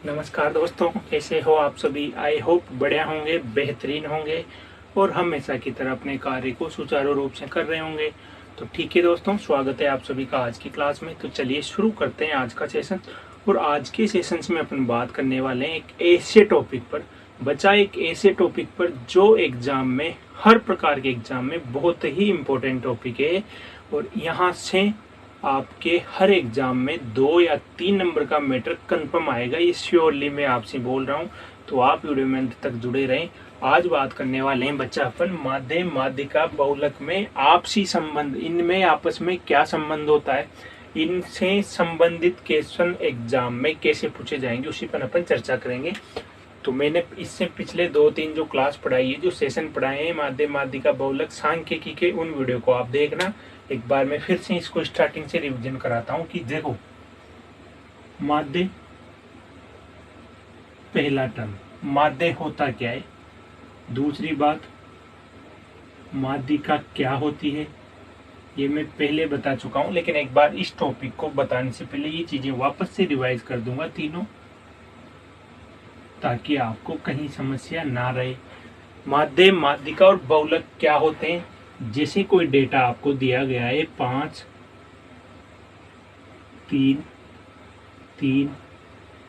नमस्कार दोस्तों, कैसे हो आप सभी। आई होप बढ़िया होंगे, बेहतरीन होंगे और हमेशा की तरह अपने कार्य को सुचारू रूप से कर रहे होंगे। तो ठीक है दोस्तों, स्वागत है आप सभी का आज की क्लास में। तो चलिए शुरू करते हैं आज का सेशन। और आज के सेशन में अपन बात करने वाले हैं एक ऐसे टॉपिक पर, बच्चा एक ऐसे टॉपिक पर जो एग्जाम में, हर प्रकार के एग्जाम में बहुत ही इम्पोर्टेंट टॉपिक है। और यहाँ से आपके हर एग्जाम में 2 या 3 नंबर का मैटर कंफर्म आएगा, ये श्योरली मैं आपसे बोल रहा हूँ। तो आप वीडियो में अंत तक जुड़े रहें। आज बात करने वाले हैं बच्चा अपन माध्य माध्यिका बहुलक में आपसी संबंध, इनमें आपस में क्या संबंध होता है, इनसे संबंधित क्वेश्चन एग्जाम में कैसे पूछे जाएंगे उसी पर अपन चर्चा करेंगे। तो मैंने इससे पिछले 2-3 जो क्लास पढ़ाई है, जो सेशन पढ़ाए हैं माध्य माध्यिका बहुलक सांख्यिकी के, उन वीडियो को आप देखना। एक बार मैं फिर से इसको स्टार्टिंग से रिवीजन कराता हूं कि देखो, माध्य पहला टर्म, माध्य होता क्या है। दूसरी बात, माध्यिका क्या होती है, ये मैं पहले बता चुका हूं, लेकिन एक बार इस टॉपिक को बताने से पहले ये चीजें वापस से रिवाइज कर दूंगा तीनों, ताकि आपको कहीं समस्या ना रहे। माध्य माध्यिका और बहुलक क्या होते हैं। जैसे कोई डेटा आपको दिया गया है 5, 3, 3,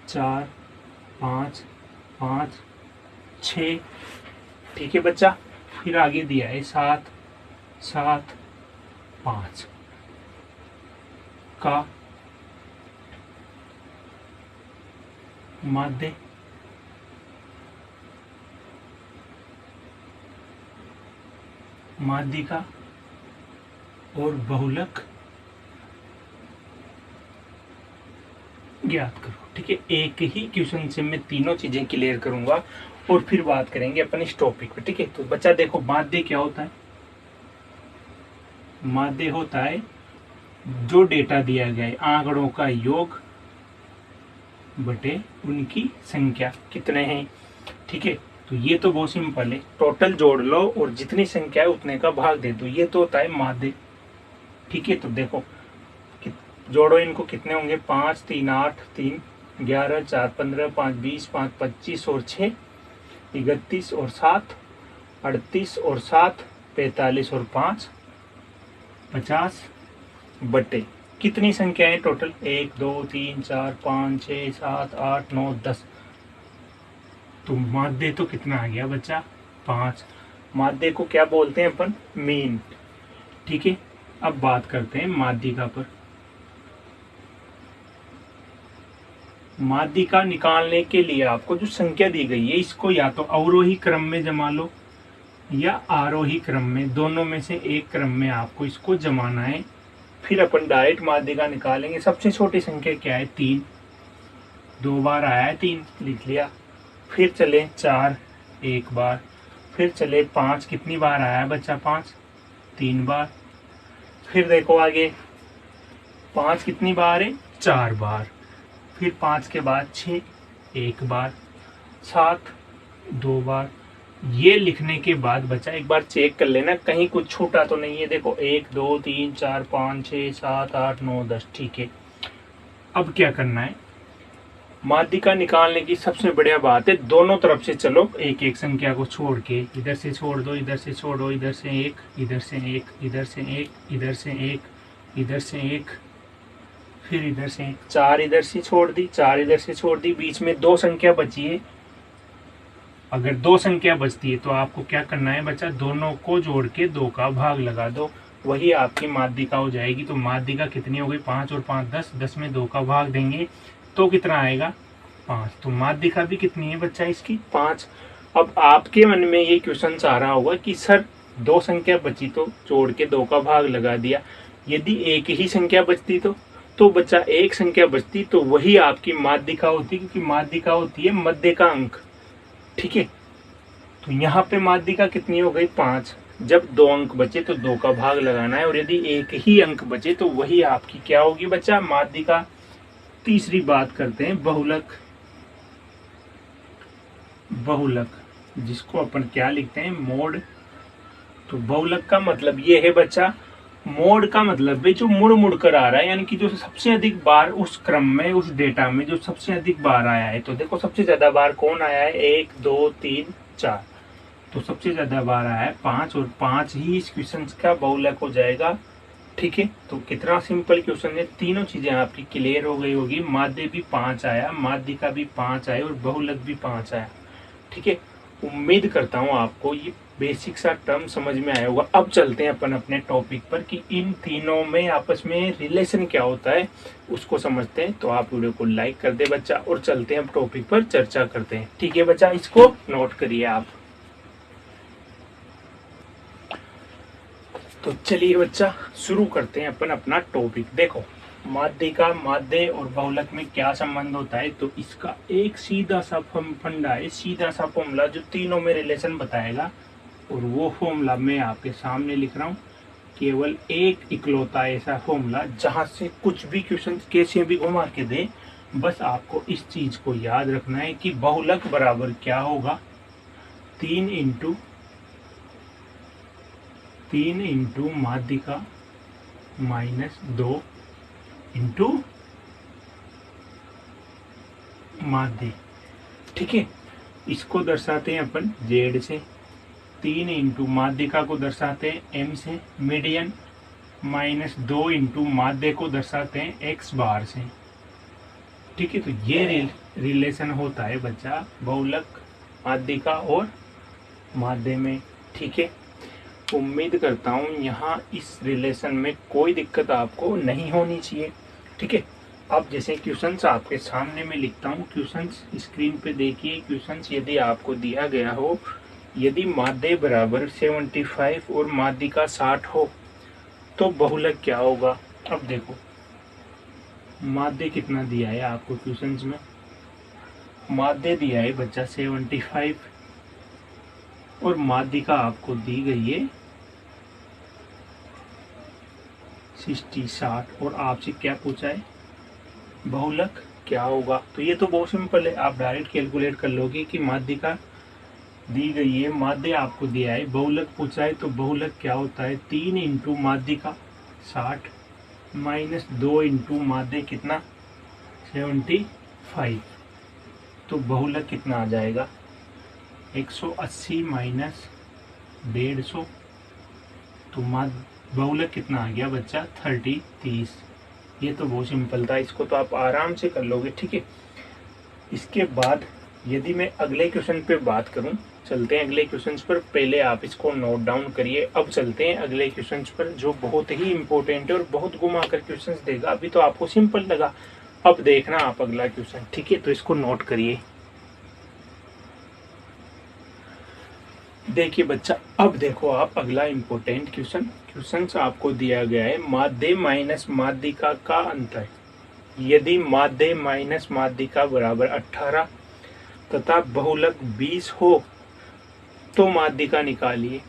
4, 5, 5, 6, ठीक है बच्चा। फिर आगे दिया है 7, 7, 5 का माध्य माध्यिका और बहुलक ज्ञात करो। ठीक है, एक ही क्वेश्चन से मैं तीनों चीजें क्लियर करूंगा और फिर बात करेंगे अपन इस टॉपिक पे। ठीक है, तो बच्चा देखो, माध्य क्या होता है। माध्य होता है जो डेटा दिया गया है, आंकड़ों का योग बटे उनकी संख्या कितने हैं। ठीक है, तो ये तो बहुत सिंपल है, टोटल जोड़ लो और जितनी संख्या है उतने का भाग दे दो, ये तो होता है माध्य। ठीक है, तो देखो जोड़ो इनको, कितने होंगे, 5, 3, 8, 3, 11, 4, 15, 5, 20, 5, 25 और 6, 31 और 7, 38 और 7, 45 और 5, 50 बटे कितनी संख्या है टोटल, 1, 2, 3, 4, 5, 6, 7, 8, 9, 10। तो माध्य तो कितना आ गया बच्चा, 5। माध्य को क्या बोलते हैं अपन, मीन। ठीक है, अब बात करते हैं माध्यिका पर। माध्यिका निकालने के लिए आपको जो संख्या दी गई है, इसको या तो अवरोही क्रम में जमा लो या आरोही क्रम में, दोनों में से एक क्रम में आपको इसको जमाना है। फिर अपन डायरेक्ट माध्यिका निकालेंगे। सबसे छोटी संख्या क्या है, 3, 2 बार आया है 3, लिख लिया। फिर चले 4 एक बार, फिर चले 5, कितनी बार आया है बच्चा, 5, 3 बार। फिर देखो आगे 5 कितनी बार है, 4 बार। फिर 5 के बाद 6 एक बार, 7 2 बार। ये लिखने के बाद बच्चा एक बार चेक कर लेना कहीं कुछ छूटा तो नहीं है। देखो 1, 2, 3, 4, 5, 6, 7, 8, 9, 10। ठीक है, अब क्या करना है, माध्यिका निकालने की सबसे बढ़िया बात है, दोनों तरफ से चलो, एक एक संख्या को छोड़ के, इधर से छोड़ दो, इधर से छोड़ो, इधर से एक, इधर से एक, इधर से एक, इधर से एक, इधर से एक, फिर इधर से एक, 4 इधर से छोड़ दी, 4 इधर से छोड़ दी, बीच में 2 संख्या बची है। अगर 2 संख्या बचती है तो आपको क्या करना है बच्चा, दोनों को जोड़ के 2 का भाग लगा दो, वही आपकी माध्यिका हो जाएगी। तो माध्यिका कितनी हो गई, 5 और 5 10, 10 में 2 का भाग देंगे तो कितना आएगा, 5। तो माध्यिका भी कितनी है बच्चा इसकी, 5। अब आपके मन में ये क्वेश्चन आ रहा होगा कि सर 2 संख्या बची तो जोड़ के 2 का भाग लगा दिया, यदि एक ही संख्या बचती तो बच्चा एक संख्या बचती तो वही आपकी माध्यिका होती, क्योंकि माध्यिका होती है मध्य का अंक। ठीक है, तो यहाँ पे माध्यिका कितनी हो गई, 5। जब 2 अंक बचे तो 2 का भाग लगाना है, और यदि एक ही अंक बचे तो वही आपकी क्या होगी बच्चा, माध्यिका। तीसरी बात करते हैं बहुलक। बहुलक जिसको अपन क्या लिखते हैं, मोड। तो बहुलक का मतलब ये है बच्चा, मोड का मतलब है जो मुड़ मुड़ कर आ रहा है, यानी कि जो सबसे अधिक बार उस क्रम में, उस डेटा में जो सबसे अधिक बार आया है। तो देखो सबसे ज्यादा बार कौन आया है, 1 2 3 4, तो सबसे ज्यादा बार आया है 5, और 5 ही इस क्वेश्चन का बहुलक हो जाएगा। ठीक है, तो कितना सिंपल क्वेश्चन है, तीनों चीजें आपकी क्लियर हो गई होगी। माध्य भी 5 आया, माध्यिका भी 5 आया, और बहुलक भी 5 आया। ठीक है, उम्मीद करता हूँ आपको ये बेसिक सा टर्म समझ में आया होगा। अब चलते हैं अपन अपने टॉपिक पर कि इन तीनों में आपस में रिलेशन क्या होता है, उसको समझते हैं। तो आप वीडियो को लाइक कर दे बच्चा, और चलते हैं अब टॉपिक पर चर्चा करते हैं। ठीक है बच्चा, इसको नोट करिए आप। तो चलिए बच्चा शुरू करते हैं अपन अपना टॉपिक। देखो माध्यिका, माध्य और बहुलक में क्या संबंध होता है, तो इसका एक सीधा सा फंडा है, सीधा सा फॉर्मूला जो तीनों में रिलेशन बताएगा। और वो फॉर्मूला मैं आपके सामने लिख रहा हूँ, केवल एक इकलौता ऐसा फॉर्मूला जहां से कुछ भी क्वेश्चन कैसे भी घुमा के दे, बस आपको इस चीज को याद रखना है कि बहुलक बराबर क्या होगा, 3 इंटू माध्यिका माइनस 2 इंटू माध्य। ठीक है, इसको दर्शाते हैं अपन जेड से, 3 इंटू माध्यिका को दर्शाते हैं एम से, मीडियन, माइनस 2 इंटू माध्य को दर्शाते हैं एक्स बार से। ठीक है, तो ये रिलेशन होता है बच्चा बहुलक, माध्यिका और माध्य में। ठीक है, उम्मीद करता हूँ यहाँ इस रिलेशन में कोई दिक्कत आपको नहीं होनी चाहिए। ठीक है, अब जैसे क्वेश्चंस आपके सामने में लिखता हूँ, क्वेश्चंस स्क्रीन पे देखिए। क्वेश्चंस यदि आपको दिया गया हो, यदि माध्य बराबर 75 और माध्यिका 60 हो तो बहुलक क्या होगा। अब देखो माध्य कितना दिया है आपको क्वेश्चंस में, माध्य दिया है बच्चा 75, और माध्यिका आपको दी गई है 60। और आपसे क्या पूछा है, बहुलक क्या होगा। तो ये तो बहुत सिंपल है, आप डायरेक्ट कैलकुलेट कर लोगे कि माध्यिका दी गई है, माध्य आपको दिया है, बहुलक पूछा है, तो बहुलक क्या होता है, 3 इंटू माध्यिका 60 माइनस 2 इंटू माध्य कितना 75। तो बहुलक कितना आ जाएगा, 180 माइनस 150। तो बहुलक कितना आ गया बच्चा 30। ये तो बहुत सिंपल था, इसको तो आप आराम से कर लोगे। ठीक है, इसके बाद यदि मैं अगले क्वेश्चन पे बात करूं, चलते हैं अगले क्वेश्चन पर। पहले आप इसको नोट डाउन करिए। अब चलते हैं अगले क्वेश्चन पर जो बहुत ही इंपॉर्टेंट है और बहुत घुमा कर क्वेश्चन देगा। अभी तो आपको सिंपल लगा, अब देखना आप अगला क्वेश्चन। ठीक है, तो इसको नोट करिए। देखिए बच्चा, अब देखो आप अगला इंपॉर्टेंट क्वेश्चन आपको दिया गया है, माध्य माइनस माध्यिका का अंतर। यदि माध्य माइनस माध्यिका बराबर 18 तथा बहुलक 20 हो तो माध्यिका निकालिए।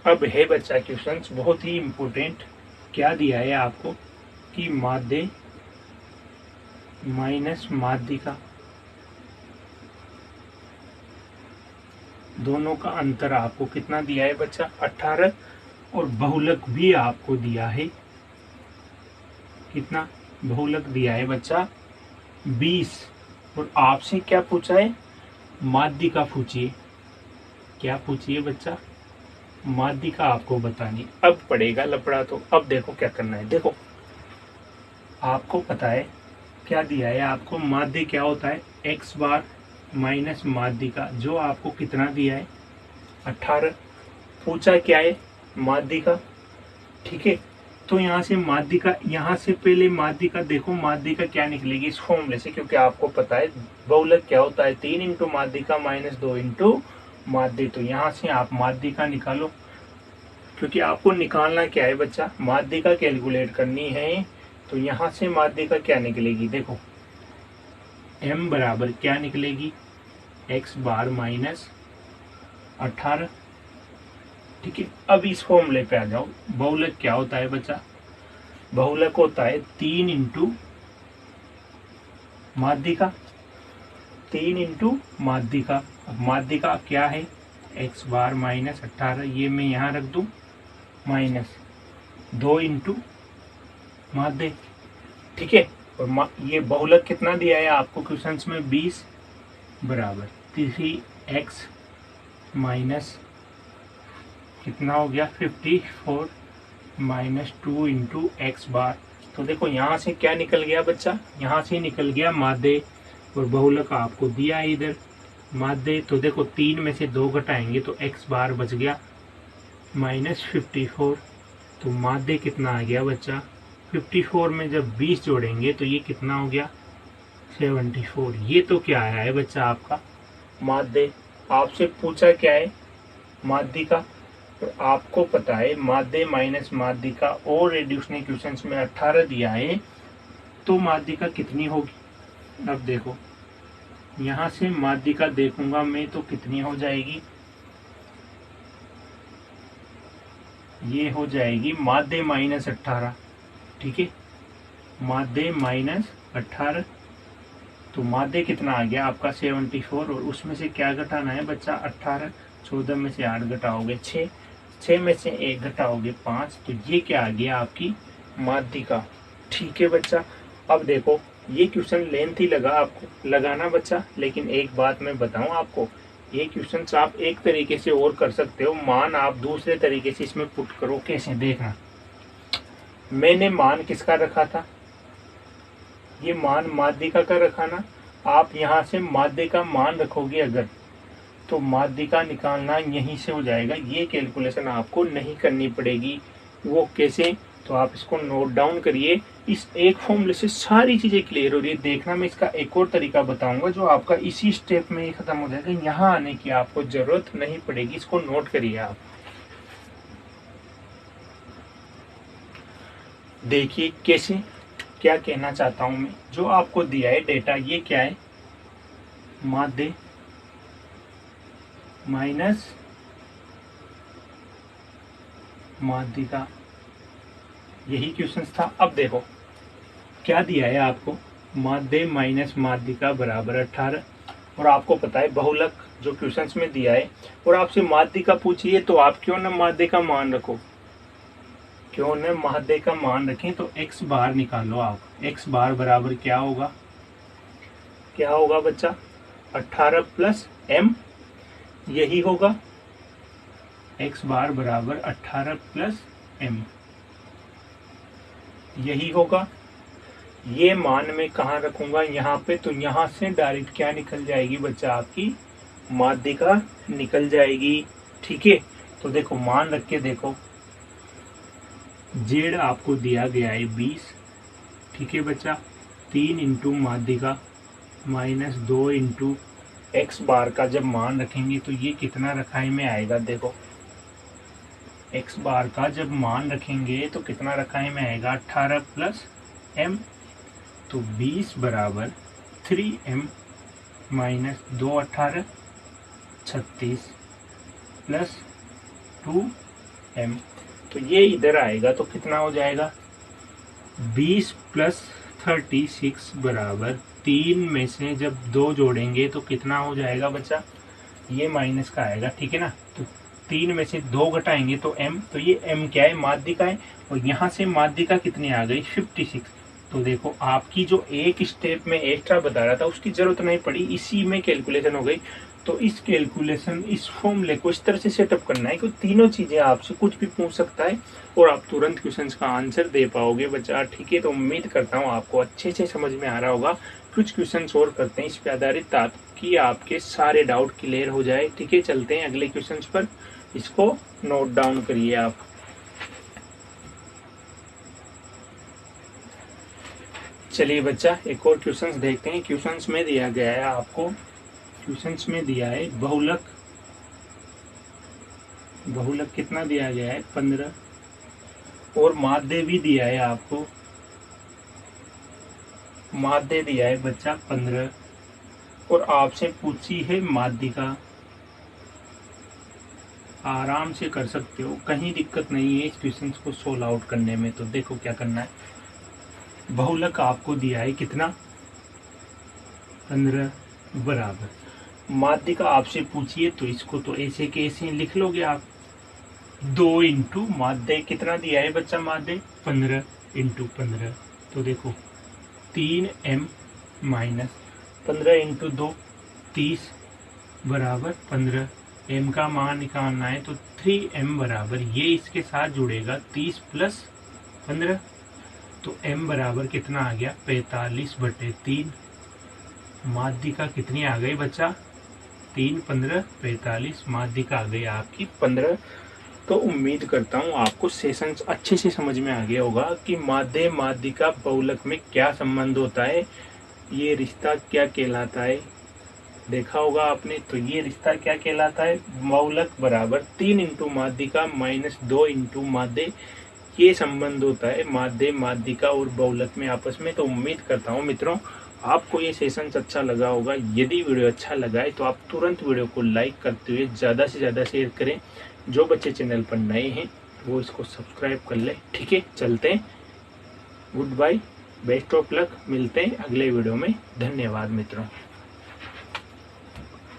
अब है बच्चा क्वेश्चन बहुत ही इंपॉर्टेंट, क्या दिया है आपको कि माध्य माइनस माध्यिका दोनों का अंतर आपको कितना दिया है बच्चा 18, और बहुलक भी आपको दिया है कितना, बहुलक दिया है बच्चा 20। और आपसे क्या पूछा है, माध्यिका पूछिए। क्या पूछिए बच्चा, माध्यिका आपको बतानी। अब पड़ेगा लपड़ा। तो अब देखो क्या करना है, देखो आपको पता है क्या दिया है आपको, माध्य क्या होता है एक्स बार माइनस माध्यिका, जो आपको कितना दिया है 18। पूछा क्या है, माध्यिका। ठीक है, तो यहाँ से माध्यिका, यहाँ से पहले माध्यिका देखो, माध्यिका क्या निकलेगी इस फॉर्मूले से, क्योंकि आपको पता है बहुलक क्या होता है 3 इंटू माध्यिका माइनस 2 इंटू माध्य। तो यहाँ से आप माध्यिका निकालो, क्योंकि आपको निकालना क्या है बच्चा, माध्यिका कैलकुलेट करनी है। तो यहाँ से माध्यिका क्या निकलेगी, देखो m बराबर क्या निकलेगी x बार माइनस 18। ठीक है, अब इस फॉर्मूले पे आ जाओ। बहुलक क्या होता है बच्चा, बहुलक होता है 3 इंटू माध्यिका, 3 इंटू माध्यिका। अब माध्यिका क्या है x बार माइनस 18, ये मैं यहाँ रख दूं माइनस, 2 इंटू माध्य, ठीक है। और ये बहुलक कितना दिया है आपको क्वेश्चंस में, 20 बराबर 3x माइनस कितना हो गया 54 माइनस 2 इंटू एक्स बार। तो देखो यहाँ से क्या निकल गया बच्चा, यहाँ से निकल गया माध्य, और बहुलक आपको दिया है इधर माध्य। तो देखो 3 में से 2 घटाएंगे तो एक्स बार बच गया माइनस 54। तो माध्य कितना आ गया बच्चा, 54 में जब 20 जोड़ेंगे तो ये कितना हो गया 74। ये तो क्या आया है बच्चा आपका माध्य। आपसे पूछा क्या है माध्य का, तो आपको पता है माध्य माइनस माध्य का, और रेड्यूस ने क्वेश्चंस में 18 दिया है, तो माध्य का कितनी होगी। अब देखो यहाँ से माध्य का देखूंगा मैं तो कितनी हो जाएगी, ये हो जाएगी माध्य माइनस 18, ठीक है, माध्य माइनस 18। तो माध्य कितना आ गया आपका 74, और उसमें से क्या घटाना है बच्चा 18, 14 में से 8 घटाओगे 6, 6 में से 1 घटाओगे 5, तो ये क्या आ गया आपकी माध्य का, ठीक है बच्चा। अब देखो ये क्वेश्चन लेंथ ही लगा आपको लगाना बच्चा, लेकिन एक बात मैं बताऊं आपको, ये क्वेश्चन आप एक तरीके से और कर सकते हो, मान आप दूसरे तरीके से इसमें पुट करो। कैसे देखना, मैंने मान किसका रखा था, ये मान माध्यिका का रखा ना, आप यहाँ से माध्य का मान रखोगे अगर, तो माध्य का निकालना यहीं से हो जाएगा, ये कैलकुलेशन आपको नहीं करनी पड़ेगी। वो कैसे, तो आप इसको नोट डाउन करिए, इस एक फॉर्मूले से सारी चीजें क्लियर हो रही है। देखना मैं इसका एक और तरीका बताऊंगा जो आपका इसी स्टेप में ही खत्म हो जाएगा, यहाँ आने की आपको जरूरत नहीं पड़ेगी, इसको नोट करिए आप। देखिए कैसे, क्या कहना चाहता हूं मैं, जो आपको दिया है डेटा, ये क्या है माध्य माइनस माध्यिका, यही क्वेश्चन था। अब देखो क्या दिया है आपको, माध्य माइनस माध्यिका बराबर 18, और आपको पता है बहुलक जो क्वेश्चंस में दिया है, और आपसे माध्यिका पूछिए तो आप क्यों ना माध्य का मान रखो, क्यों न माध्य का मान रखें। तो x बार निकालो आप, x बार बराबर क्या होगा, क्या होगा बच्चा 18 प्लस m, यही होगा x बार बराबर 18 प्लस m, यही होगा। ये मान मैं कहाँ रखूंगा, यहाँ पे, तो यहाँ से डायरेक्ट क्या निकल जाएगी बच्चा आपकी माध्यिका निकल जाएगी, ठीक है। तो देखो मान रख के देखो, जेड आपको दिया गया है 20, ठीक है बच्चा, 3 इंटू माध्यिका माइनस 2 इंटू एक्स बार का जब मान रखेंगे तो ये कितना रखाई में आएगा, देखो एक्स बार का जब मान रखेंगे तो कितना रखाई में आएगा 18 प्लस m, तो 20 बराबर 3m माइनस 2 18 36 प्लस 2m, तो ये इधर आएगा तो कितना हो जाएगा 20 प्लस 36 बराबर 3 में से जब 2 जोड़ेंगे तो कितना हो जाएगा बच्चा, ये माइनस का आएगा, ठीक है ना। तो 3 में से 2 घटाएंगे तो m, तो ये m क्या है माध्यिका है, और यहाँ से माध्यिका कितनी आ गई 56। तो देखो आपकी जो एक स्टेप में एक्स्ट्रा बता रहा था उसकी जरूरत नहीं पड़ी, इसी में कैलकुलेशन हो गई। तो इस कैलकुलेशन, इस फॉर्मूले को इस तरह से सेटअप करना है कि तीनों चीजें आपसे कुछ भी पूछ सकता है और आप तुरंत क्वेश्चंस का आंसर दे पाओगे बच्चा, ठीक है। तो उम्मीद करता हूँ आपको अच्छे से समझ में आ रहा होगा। कुछ क्वेश्चंस और करते हैं इस पे आधारित ताकि आपके सारे डाउट क्लियर हो जाए, ठीक है। चलते हैं अगले क्वेश्चंस पर, इसको नोट डाउन करिए आप। चलिए बच्चा एक और क्वेश्चंस देखते हैं। क्वेश्चंस में दिया गया है आपको, क्वेश्चंस में दिया है बहुलक, बहुलक कितना दिया गया है 15, और माध्य भी दिया है आपको, माध्य दिया है बच्चा 15, और आपसे पूछी है माध्यिका। आराम से कर सकते हो, कहीं दिक्कत नहीं है इस क्वेश्चन को सोल्व आउट करने में। तो देखो क्या करना है, बहुलक आपको दिया है कितना 15 बराबर माध्यिका आपसे पूछिए, तो इसको तो ऐसे के ऐसे लिख लोगे आप, 2 इंटू माध्य कितना दिया है बच्चा, माध्य 15 इंटू 15, तो देखो 3m माइनस 15 इंटू 2 30 बराबर 15, m का मान निकालना है तो 3m बराबर ये इसके साथ जुड़ेगा 30 प्लस 15, तो m बराबर कितना आ गया 45/3। माध्यिका कितनी आ गई बच्चा, 3 15 45, माध्यिका आ गई आपकी 15। तो उम्मीद करता हूँ आपको सेशन अच्छे से समझ में आ गया होगा कि माध्य माध्यिका बहुलक में क्या संबंध होता है, ये रिश्ता क्या कहलाता है, देखा होगा आपने। तो ये रिश्ता क्या कहलाता है, बहुलक बराबर 3 इंटू माध्यिका माइनस 2 इंटू माध्य, ये संबंध होता है माध्य माध्यिका और बहुलक में आपस में। तो उम्मीद करता हूँ मित्रों आपको ये सेशन अच्छा लगा होगा। यदि वीडियो अच्छा लगा है तो आप तुरंत वीडियो को लाइक करते हुए ज़्यादा से ज़्यादा शेयर करें। जो बच्चे चैनल पर नए हैं वो इसको सब्सक्राइब कर लें। ठीक है, चलते हैं, goodbye, best of luck, मिलते हैं अगले वीडियो में। धन्यवाद मित्रों।